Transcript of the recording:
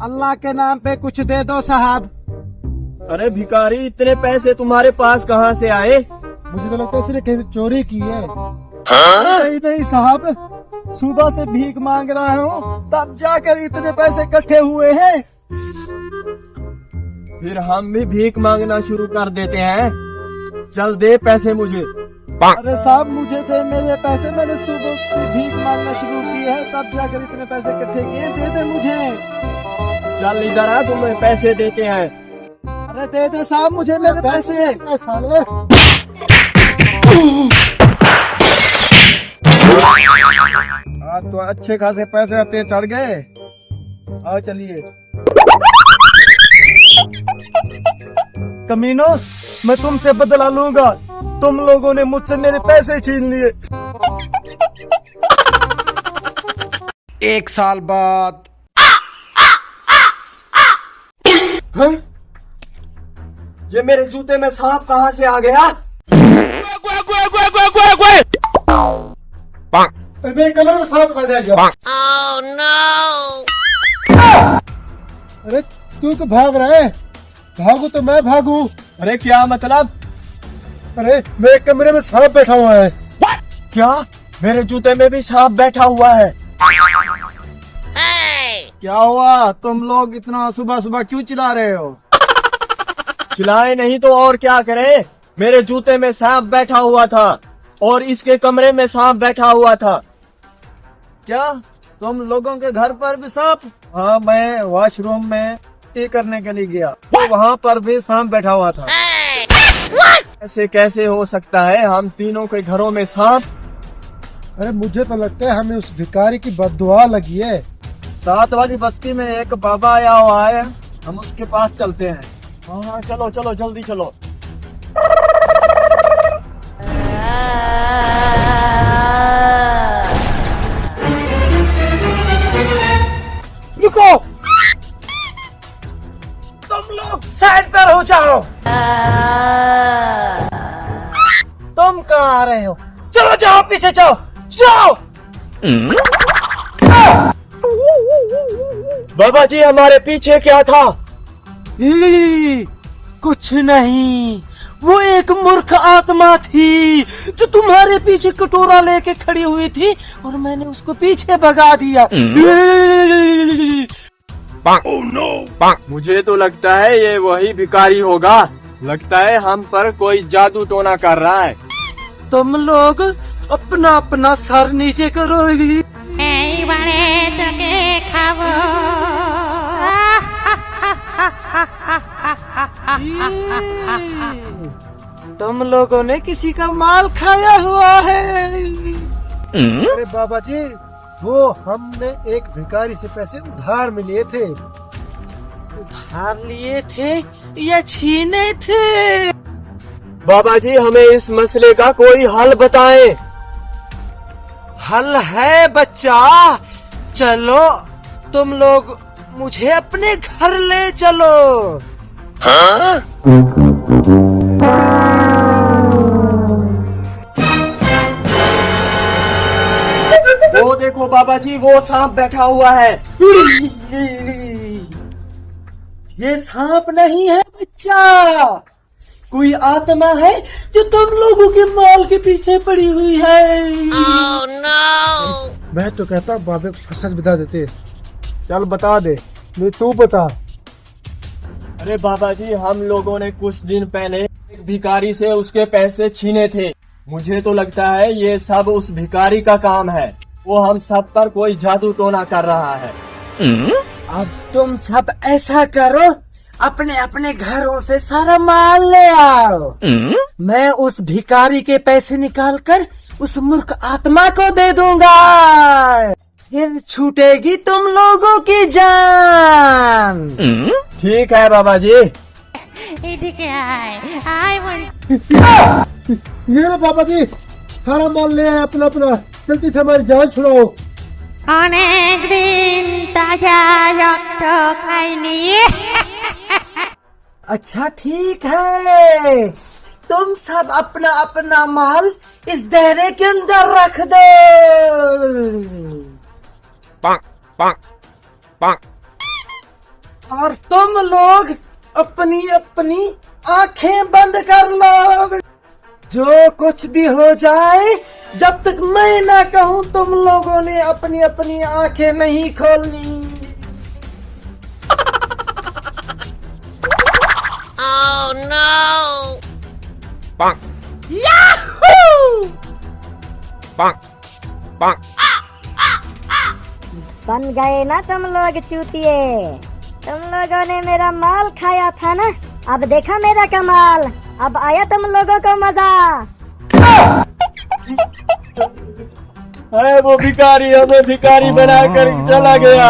अल्लाह के नाम पे कुछ दे दो साहब। अरे भिखारी, इतने पैसे तुम्हारे पास कहाँ से आए? मुझे तो लगता है इसने कहीं चोरी की है। नहीं नहीं साहब, सुबह से भीख मांग रहा हूँ, तब जाकर इतने पैसे इकट्ठे हुए हैं। फिर हम भी भीख मांगना शुरू कर देते हैं। चल दे पैसे मुझे। अरे साहब मुझे दे मेरे पैसे, मैंने सुबह से भीख मांगना शुरू की है, तब जाकर इतने पैसे इकट्ठे किए, दे दे मुझे। चल इधर आ, तुम्हें पैसे देते हैं। अरे दे दे साहब मुझे मेरे पैसे। आज तो अच्छे खासे पैसे आते चढ़ गए। आओ चलिए। कमीनो, मैं तुमसे बदला लूंगा, तुम लोगों ने मुझसे मेरे पैसे छीन लिए। 1 साल बाद। हाँ? ये मेरे जूते में सांप कहाँ से आ गया? मेरे कमरे में सांप कहाँ से आ गया? Oh no! अरे तू तो भाग रहा है, भागू तो मैं भागू। अरे क्या मतलब? अरे मेरे कमरे में सांप बैठा हुआ है। क्या मेरे जूते में भी सांप बैठा हुआ है? Hey! क्या हुआ? तुम लोग इतना सुबह सुबह क्यों चिल्ला रहे हो? चिल्लाए नहीं तो और क्या करें? मेरे जूते में सांप बैठा हुआ था और इसके कमरे में सांप बैठा हुआ था। क्या तुम लोगों के घर पर भी सांप? हाँ, मैं वॉशरूम में टी करने के लिए गया तो वहाँ पर भी सांप बैठा हुआ था। Hey! ऐसे कैसे हो सकता है? हम तीनों के घरों में सांप? अरे मुझे तो लगता है हमें उस भिखारी की बद्दुआ लगी है। 7 वाली बस्ती में एक बाबा आया हुआ है, हम उसके पास चलते हैं। हाँ चलो चलो जल्दी चलो। रुको, तुम लोग साइड पर हो जाओ। तुम कहाँ आ रहे हो? चलो जाओ, पीछे जाओ, जाओ। बाबा जी, हमारे पीछे क्या था? कुछ नहीं, वो एक मूर्ख आत्मा थी जो तुम्हारे पीछे कटोरा लेके खड़ी हुई थी और मैंने उसको पीछे भगा दिया। मुझे तो लगता है ये वही भिखारी होगा। लगता है हम पर कोई जादू टोना कर रहा है। तुम लोग अपना अपना सर नीचे करो। এইবারে তোকে খাবো। तुम लोगों ने किसी का माल खाया हुआ है। अरे बाबा जी, वो हमने एक भिखारी से पैसे उधार में लिए थे। उधार लिए थे या छीने थे? बाबा जी, हमें इस मसले का कोई हल बताएं। हल है बच्चा, चलो तुम लोग मुझे अपने घर ले चलो। वो देखो बाबा जी, वो सांप बैठा हुआ है। ये सांप नहीं है बच्चा, कोई आत्मा है जो तुम लोगों के माल के पीछे पड़ी हुई है। Oh no! मैं तो कहता बाबे को सच बता देते। चल बता दे, नहीं तू बता। अरे बाबा जी, हम लोगों ने कुछ दिन पहले एक भिखारी से उसके पैसे छीने थे। मुझे तो लगता है ये सब उस भिखारी का काम है। वो हम सब पर कोई जादू टोना कर रहा है। अब तुम सब ऐसा करो, अपने अपने घरों से सारा माल ले आओ। मैं उस भिखारी के पैसे निकाल कर उस मूर्ख आत्मा को दे दूंगा, फिर छूटेगी तुम लोगों की जान। ठीक है बाबा जी। এদিকে আয় আয় বল। ये लो बाबा जी, सारा माल ले आए अपना अपना, जल्दी से हमारी जान छुड़ाओ। অনেক দিন তাজা রক্ত খাইনি। अच्छा ठीक है, तुम सब अपना अपना माल इस दायरे के अंदर रख दो। और तुम लोग अपनी अपनी आंखें बंद कर लो। जो कुछ भी हो जाए, जब तक मैं ना कहूं तुम लोगों ने अपनी अपनी आंखें नहीं खोलनी। Oh no! Bonk. Yahoo! Bonk. Bonk. बन गए ना तुम लोग चूतिए। तुम लोगों ने मेरा माल खाया था ना, अब देखा मेरा कमाल। अब आया तुम लोगों को मजा। है वो भिखारी हमें भिखारी बनाकर चला गया।